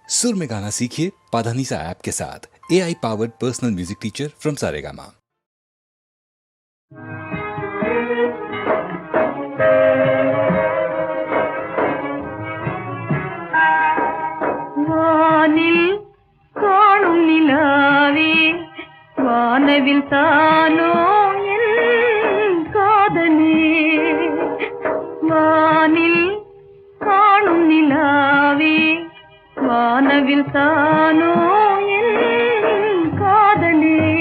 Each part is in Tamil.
सुर में गाना सीखिए पाधानीसा ऐप के साथ। AI powered personal music teacher from Saregama. வானில் காணும் நிலாவே வானவில் தானோ என் காதலே. வானில் காணும் நிலாவே வானவில் தானோ என் காதலே.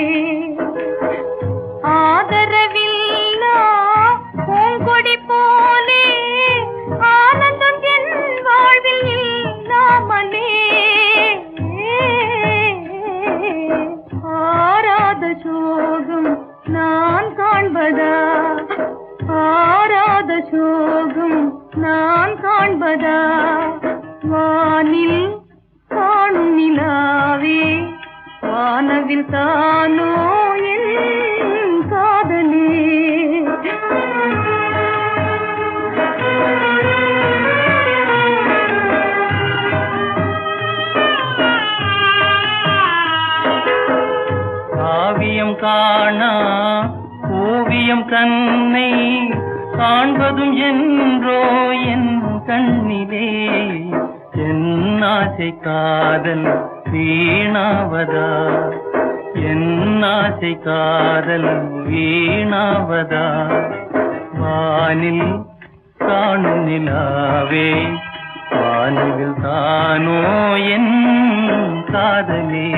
ஆதரவில்லா பூங்கொடி போலே ஆனந்தம் என் வாழ்வில் இல்லாமலே. ஆராத சோகம் நான் காண்பதா, ஆராத சோகம் நான் காண்பதா. வானில் காணும் நிலாவே வானவில் தானோ என் காதலே. காவியம் காணா ஓவியம் கண்ணை காண்பதும் என்றோ என் கண்ணிலே. என் ஆசை காதல் வீணாவதா, என் ஆசை காதல் வீணாவதா. வானில் காணும் நிலாவே வானவில் தானோ என் காதலே.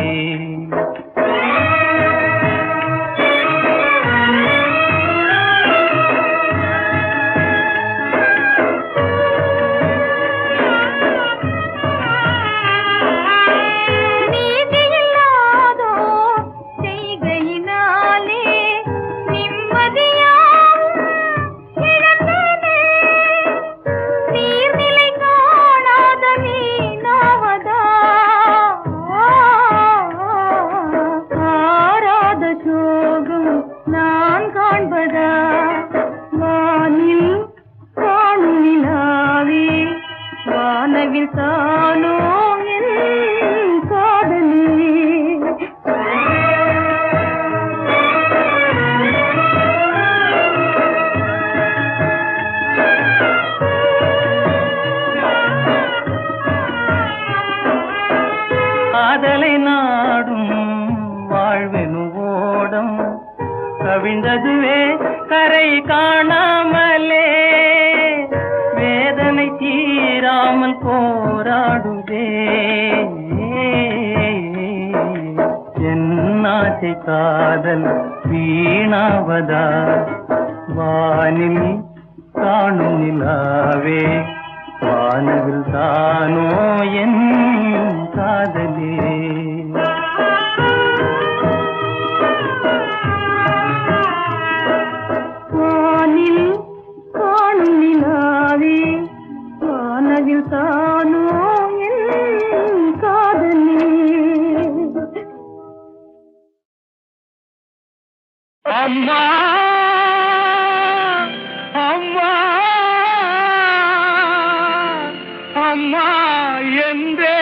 வானவில் தானோ என் காதலே. காதலை நாடும் வாழ்வெனு ஓடம் கவிழ்ந்ததுவே கரை காணாமலே. வேதனை தீராமல் போராடுதே என் ஆசை காதல் வீணாவதா. வானில் காணும் நிலாவே வானவில் தானோ என் காதலே. வானில் காணும் நிலாவே வானவில் தானோ என் காதலே. அம்மா அம்மா அம்மா என்றே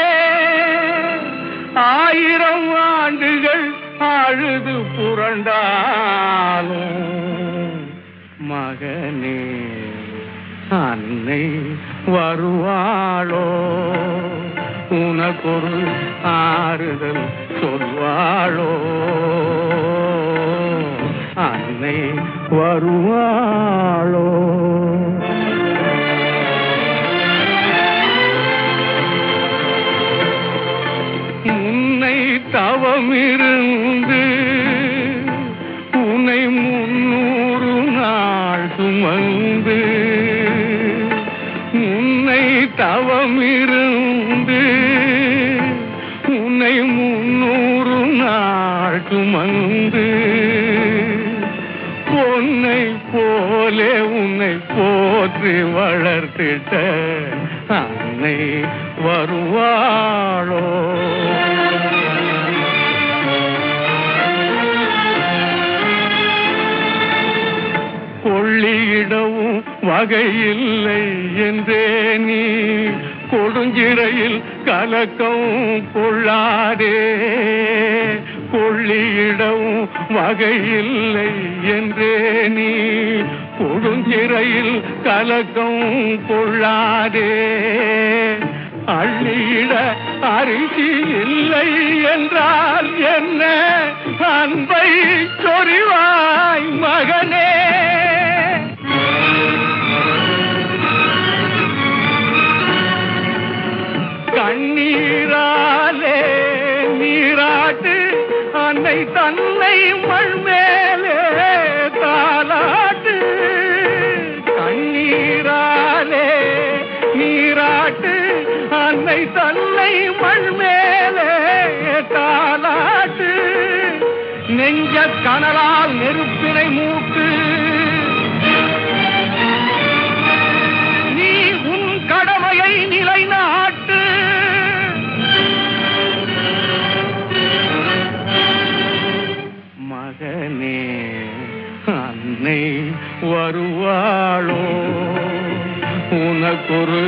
1000 ஆண்டுகள் அழுது புரண்டாலும் மகனே அன்னை வருவாளோ, உனக்கொரு ஆறுதல் சொல்வாளோ. அன்னை வருவாளோ. உன்னை தவமிருந்து உன்னை 300 நாள் சுமந்து, உன்னை தவமிருந்து உன்னை 300 நாள் சுமந்து, பொன்னை போலே உன்னை போற்றி வளர்த்திட்ட அன்னை வருவாளோ. கொள்ளியிடவும் வகையில்லை என்றே நீ கொடுஞ்சிறையில் கலக்கம் கொள்ளாதே, கொள்ளியிடவும் வகையில்லை என்றே நீ கொடுஞ்சிறையில் கலக்கம் கொள்ளாதே. அள்ளியிட அரிசி இல்லை என்றால் என்ன, அன்பை சொறிவாய் மகனே. கண்ணீராலே நீராட்டு அன்னை தன்னை மண் மேலே தாலாட்டு. கண்ணீராலே நீராட்டு அன்னை தன்னை மண் மேலே தாலாட்டு. நெஞ்ச கனலால் நெருப்பினை மூட்டு, நீ உன் கடமையை நிலைநாட்டு. மகனே, அன்னை வருவாளோ, உனக்கொரு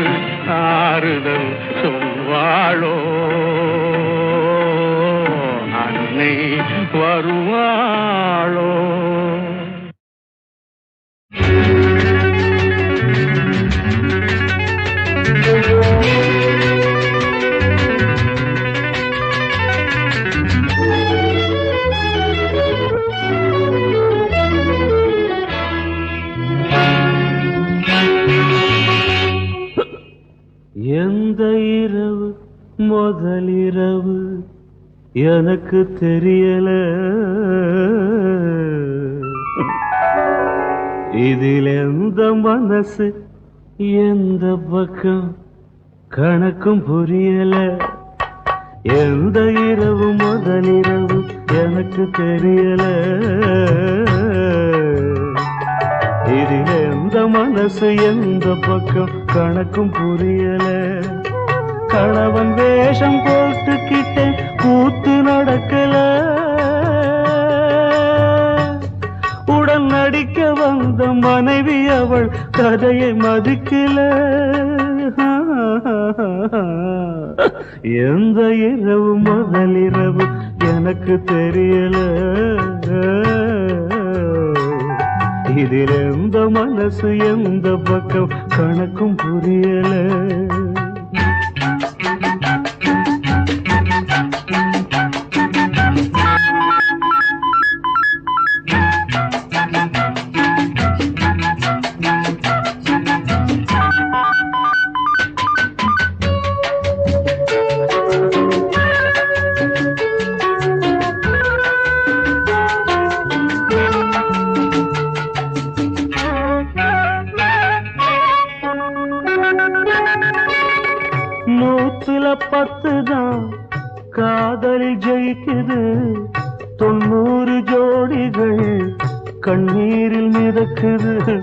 ஆறுதல் சொல்வாளோ. அன்னை வருவாளோ. எந்த இரவு முதலிரவு எனக்கு தெரியல, இதில் எந்த மனசு எந்த பக்கம் கணக்கும் புரியல. எந்த இரவு முதலிரவு எனக்கு தெரியல, இதில் எந்த மனசு எந்த பக்கம் கணக்கும் புரியல. கணவன் வேஷம் போட்டுக்கிட்டேன், கூத்து நடக்கல. உடன் நடிக்க வந்த மனைவி அவள் கதையை மதிக்கல. எந்த இரவு முதலிரவு எனக்கு தெரியல, இதில் எந்த மனசு எந்த பக்கம் கணக்கும் புரியல. நூத்துல 10 தான் காதலில் ஜெயிக்குது, 90 ஜோடிகள் கண்ணீரில் மிதக்குது.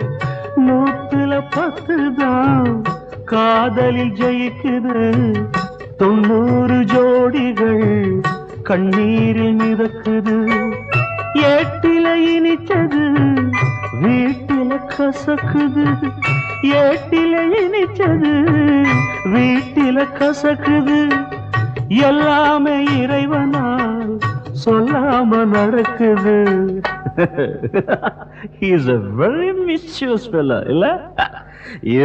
நூத்துல 10 தான் காதலில் ஜெயிக்குது, 90 ஜோடிகள் கண்ணீரில் மிதக்குது. ஏட்டில இனிச்சது வீட்டில கசக்குது, ஏட்டில இனிச்சது வீட்டில கசக்குது. எல்லாமே இறைவனால் சொல்லாம நடக்குது. He is a very mischievous fellow, இல்ல?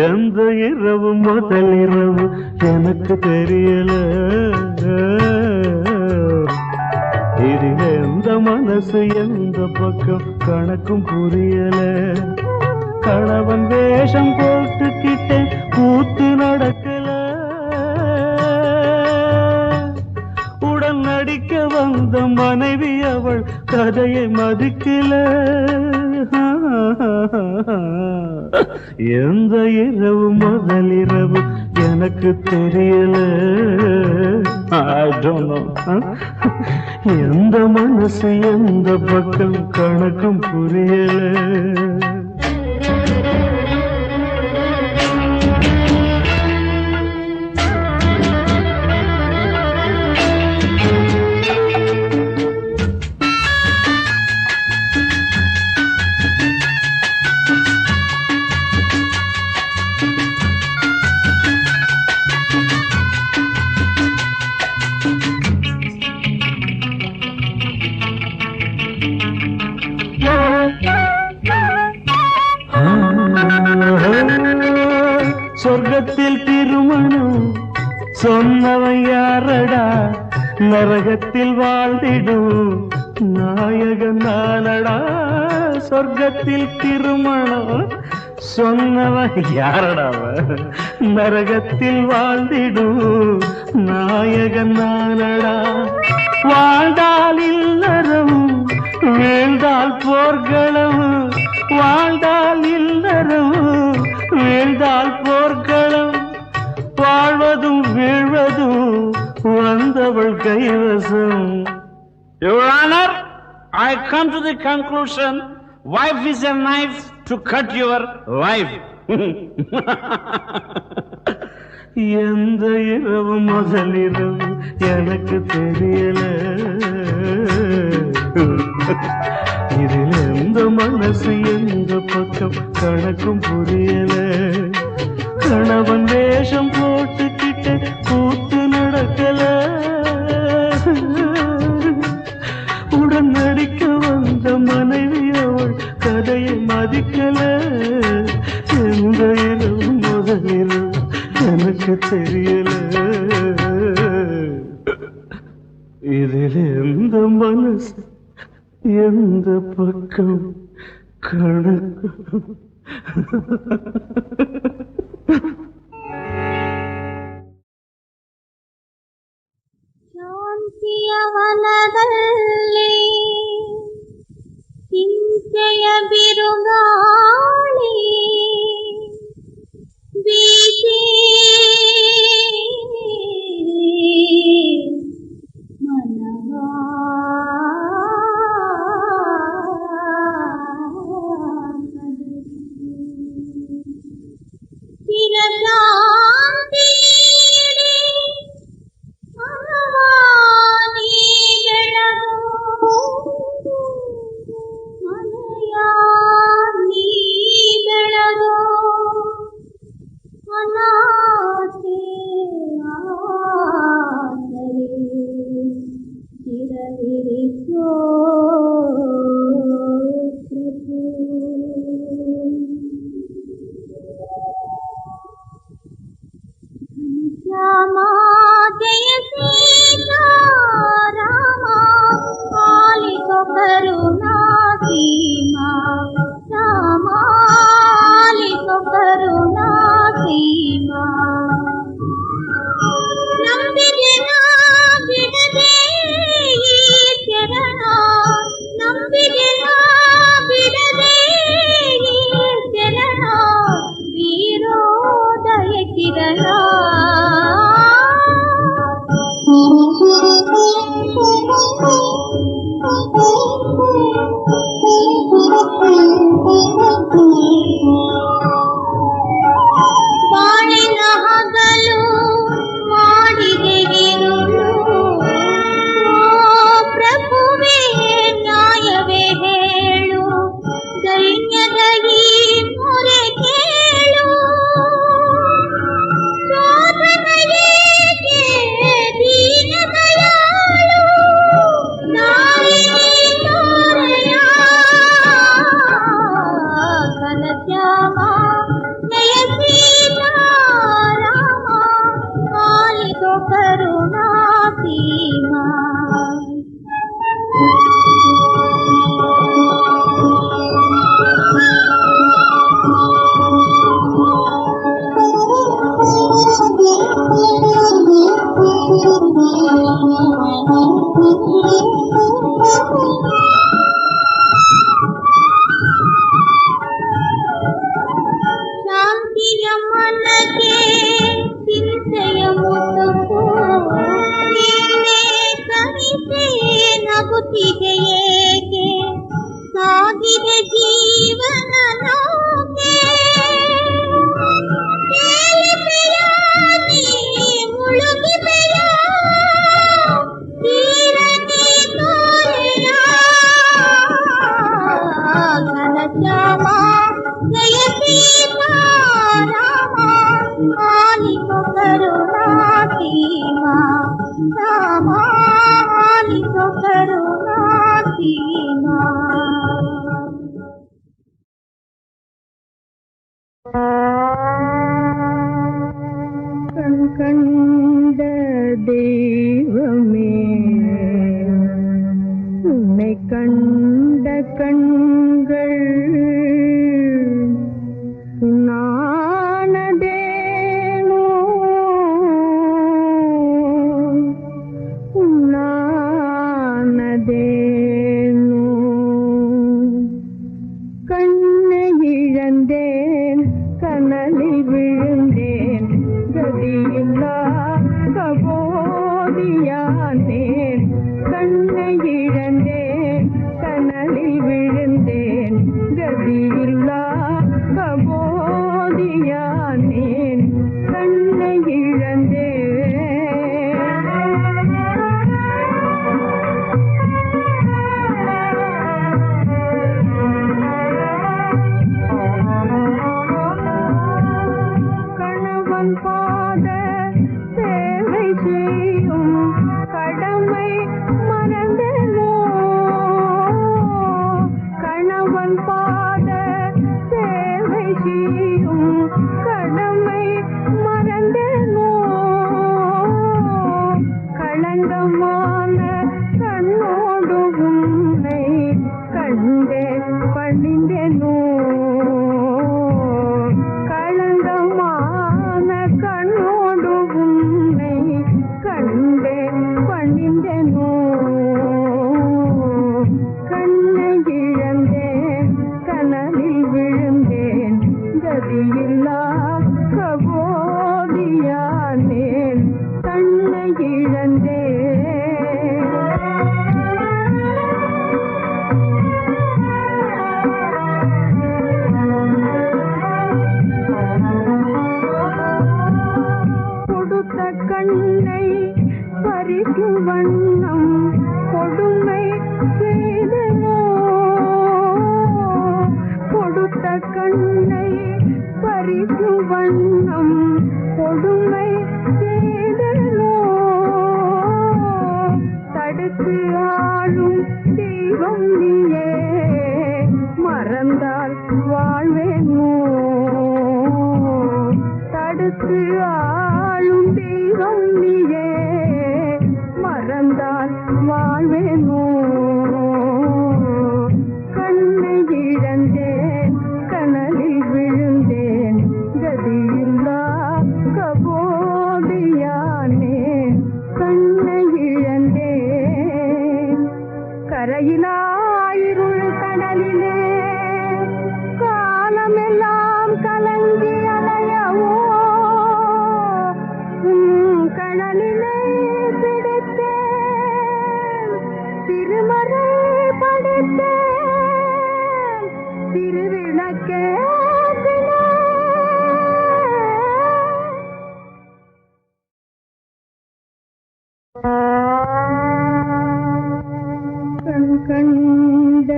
எந்த இரவு முதல் இரவு எனக்கு தெரியல, இதில் எந்த மனசு எந்த பக்கம் கணக்கும் புரியல. கணவன் வேஷம் போட்டுக்கிட்டேன், கூத்து நடக்கல. உடன் நடிக்க வந்த மனைவி அவள் கதையை மதிக்கல. எந்த இரவு முதல் இரவு எனக்கு தெரியல, I don't know. எந்த மனசு எந்த பக்கம் கணக்கும் புரியல. இவன் யாரடா நரகத்தில் வாழ்ந்திடும் நாயகன் நானடா சொர்க்கத்தில் திருமணம் சொன்னவன் யாரடா நரகத்தில் வாழ்ந்திடும் நாயகன் நானடா வாழ்ந்தால் இல்லறம் வீழ்ந்தால் போர்களம் வாழ்ந்தால் இல்லறம் வீழ்ந்தால் போர்களம் வாழ்வதும் வீழ்வதும் வந்தவள் கைவசம். Your Honor, I come to the conclusion, wife is a knife to cut your life. எந்த இரவு முதல் இரவு எனக்கு தெரியல, இதில் எந்த மனசு எந்த பக்கம் கணக்கும் புரியல. கணவன் வேஷம் போட்டுக்கிட்டு கூத்து நடக்கல, உடன் நடிக்க வந்த மனைவி அவள் கதையை மதிக்கல. எந்த இரவு முதல் இரவு எனக்கு தெரியல, இதில் எந்த மனசு எந்த பக்கம் கணக்கு. ಶಾಂತಿಯ ವನದಲ್ಲಿ ಹಿಂಸೆಯ ಬಿರುಗಾಳಿ ಬೀಸಿ தெய்வமே உன்னை கண்ட கண்கள் உன்னானதேனோ உன்னானதேனோ கண்ணை இழந்தேன் கனலில் விழுந்தேன் கதியில்லா கபோதியானேன் கண்ணை இழந்தேன் கனலில் விழுந்தேன் கதியில்லா கபோதியானேன் கண்ணை கணவன் பாத சேவை செய்யும் கடமை மறந்தேனோ கணவன் பாத சேவை செய்யும் கடமை மறந்தேனோ களங்கமான கண்ணோடு உன்னை கண்டே பணிந்தேனோ களங்கமான கண்ணோடு உன்னை கண்டே பணிந்தேனோ கண்ணை இழந்தேன் கனலில் விழுந்தேன் கதியில்லா கபோதியானேன் கண்ணை கொடுத்த கண்ணை பறிக்கும் வண்ணம் கொடுமை செய்தனோ கொடுத்த கண்ணை பறிக்கும் வண்ணம் கொடுமை செய்தனோ தடுத்து ஆளும் தெய்வம் நீயே மறந்தால் வாழ்வேனோ தடுத்து ஆளும் தெய்வம் நீயே மறந்தால் வாழ்வேனோ கண்ணை இழந்தேன் கனலில் விழுந்தேன் கதியில்லா கபோதியானேன் கண்ணை இழந்தேன் கரையிலாயிருள் கடலிலே காலமெல்லாம் கலங்கி அலையவோ கடலிலே பிடித்தேன் திருமறை படித்தேன் திருவிளக்கே கண் கண்ட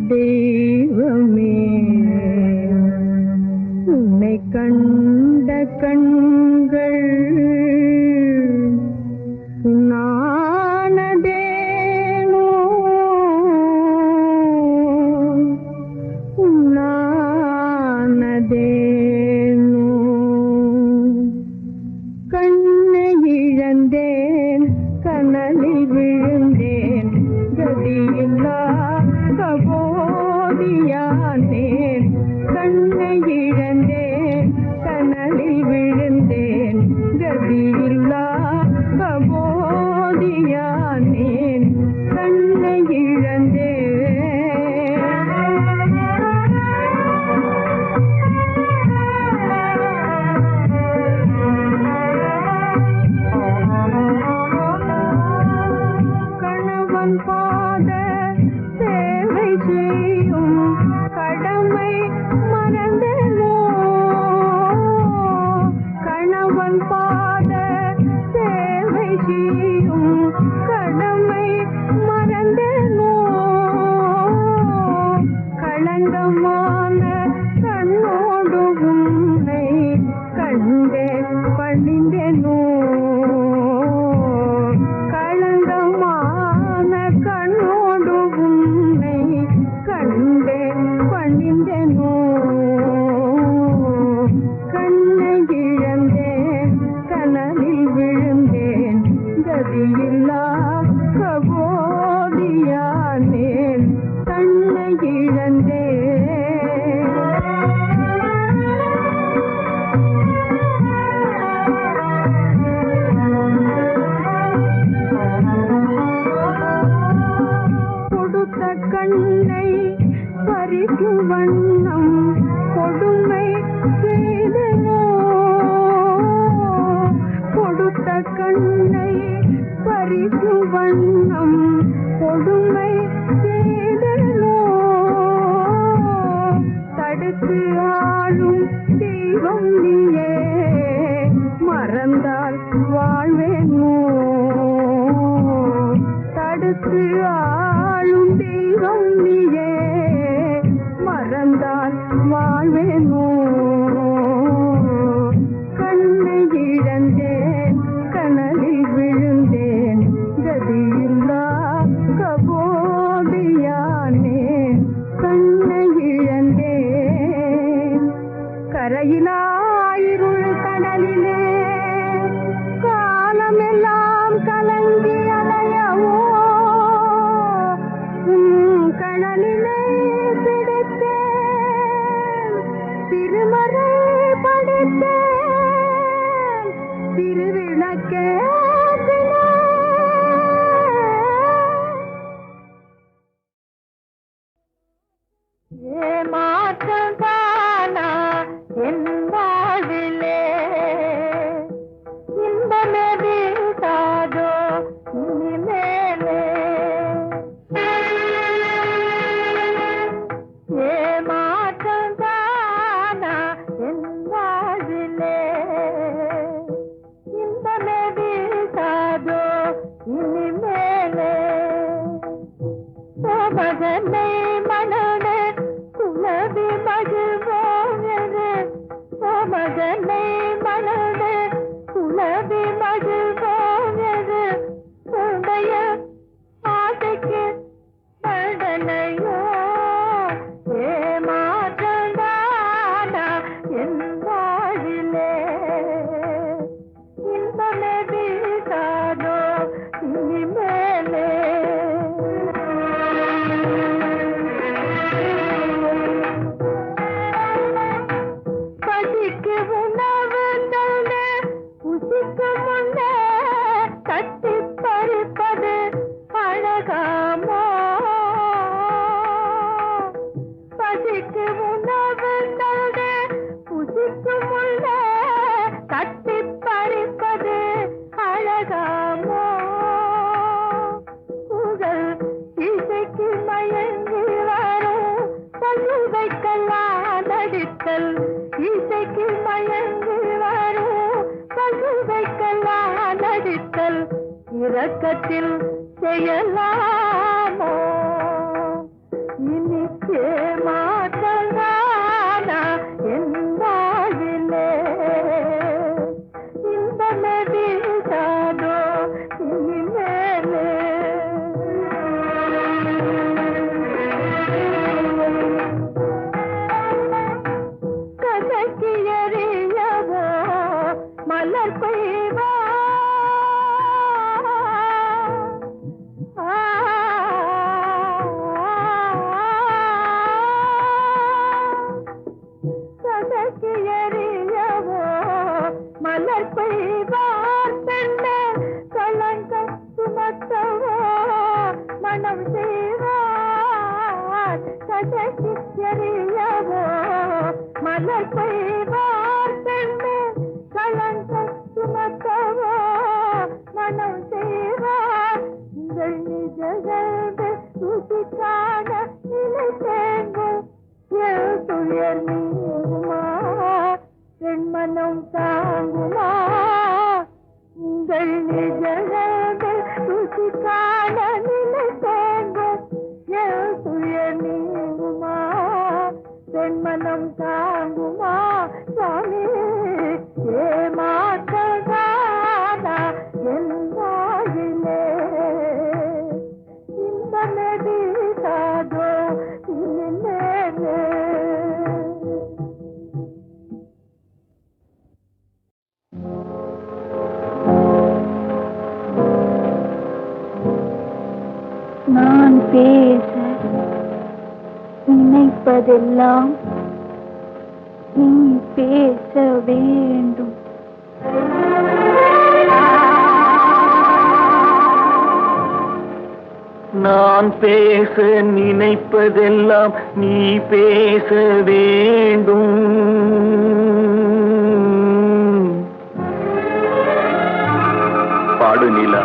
தெய்வமே உன்னை கண்ட கண்கள் உன்னானதேனோ உன்னானதேனோ கண்ணை இழந்தேன் கனலில் விழுந்தேன் கதியில்லா கபோதியானேன் கண்ணை இழந்தேன் கனலில் விழுந்தேன் கதியில்லா கபோதியானேன் கண்ணை கணவன் பாத சேவை செய்யும் கடமை மறந்தேனோ கணவன் பாத சேவை செய்யும் கடமை வண்ணம் கொடுமை செய்தனோ தடுத்து ஆளும் தெய்வம் நீயே மறந்தால் வாழ்வேனோ தடுத்து ஆளும் தெய்வம் நீயே மறந்தால் வாழ்வேனோ கண்ணை இழந்தேன் கனலில் விழுந்தேன் கதியில்லா கபோதியானேன் கண்ணை இழந்தேன் கரையிலா இருள் கடலிலே காலமெல்லாம் கலங்கி அலையவோ கடலிலே பிடித்தேன் திருமறை படித்தேன் திருவிளக்கே ஏமாற்றம் தானா என் வாழ்விலே இன்பமே வீசாதோ இனிமேலே ஏமாற்றம் தானா என் வாழ்விலே இன்பமே வீசாதோ இனிமேலே மகனை மனனே குலவி மகிழ்வோயது மகனை மனனே குலவி மகிழ்வோயது உடைய ஆசைக்கு நடனையோ ஏமாற்றந்தானா என் வாழிலே இன்பமே வீசாதோ இனிமேலே பசிக்கு உணவு தந்தே உசிக்கு முன்னே கட்டி பறிப்பது அழகாமோ பசிக்கு உணவு தந்தே உசிக்கு முன்னே கட்டி பறிப்பது அழகாமோ புகழ் இசைக்கு மயங்கி வரும் பல்லு வைக்கலாம் நடித்தல் இசைக்கு மயங்கி வரும் பல்லு வைக்கலாம் நடித்தல் இரக்கத்தில் செய்யலாமோ இனி ஏமாற்றலானா என் வாழ்விலே இன்பமே வீசாதோ இனிமேலே கசக்கி எறியவோ மலர் கொய்வா கசக்கி எறியவோ மலர் கொய்வார் பெண்ணே கலங்க சுமத்தவோ மனம் செய்வார் கசக்கி எறியவோ மலர் கொய்வார் பெண்ணே கலங்க சுமத்தவோ மனம் செய்வார் உங்கள் நிஜகல்வி ருசி காண நிலை தேங்கும் துயர் நீங்குமா என் மனம் தாங்குமா உங்கள் நிஜகல்வி ருசி காண நிலை தேங்கும் துயர் நீங்குமா என் மனம் தாங்குமா சுவாமி ஏமாற்றதானா என் வாயிலே இன்பமே வீசாதோ இனிமேலே நான் பேச நினைப்பதெல்லாம் நீ பேச வேண்டும். நான் பேச நினைப்பதெல்லாம் நீ பேச வேண்டும். பாடு நிலா,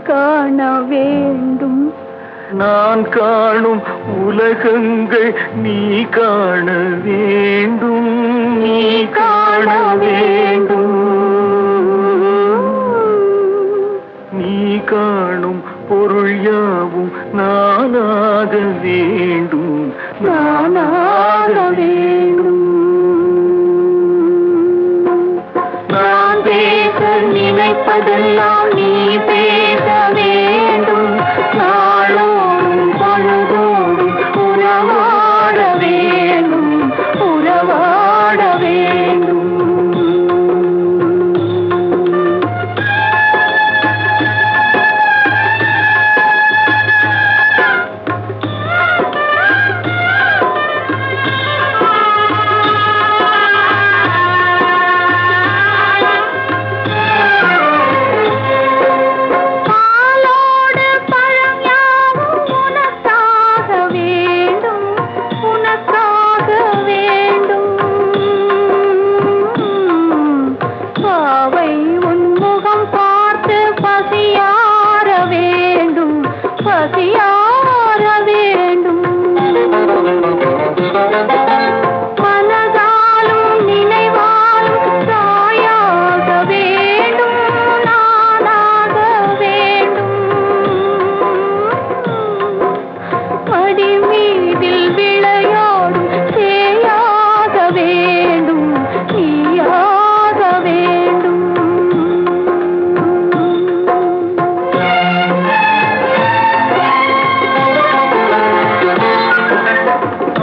காண வேண்டும். நான் காணும் உலகங்கள் நீ காண வேண்டும், நீ காண வேண்டும். நீ காணும் பொருள் யாவும் நானாக வேண்டும், நானாக வேண்டும். நான் பேச நினைப்பதெல்லாம் நீ பேச வேண்டும். நாளோடும் பொழுதோடும் உறவாட வேண்டும், உறவாட வேண்டும்.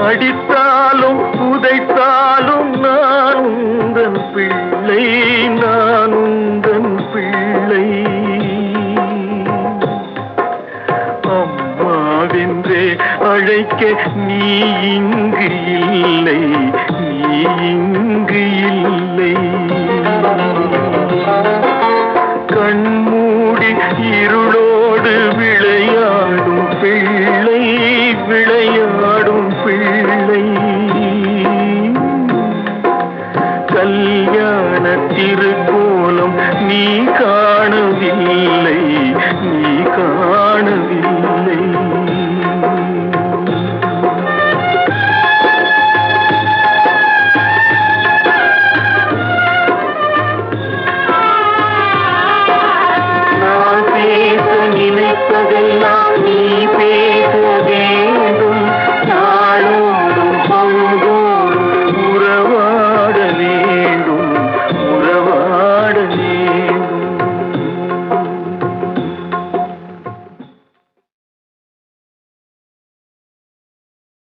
அடித்தாலும் உதைத்தாலும் நான் உந்தன் பிள்ளை, நான் உந்தன் பிள்ளை. அம்மாவென்றே அழைக்க நீ இங்கு இல்லை, நீ இங்கு இல்லை. கண்மூடி இருளோடு விளை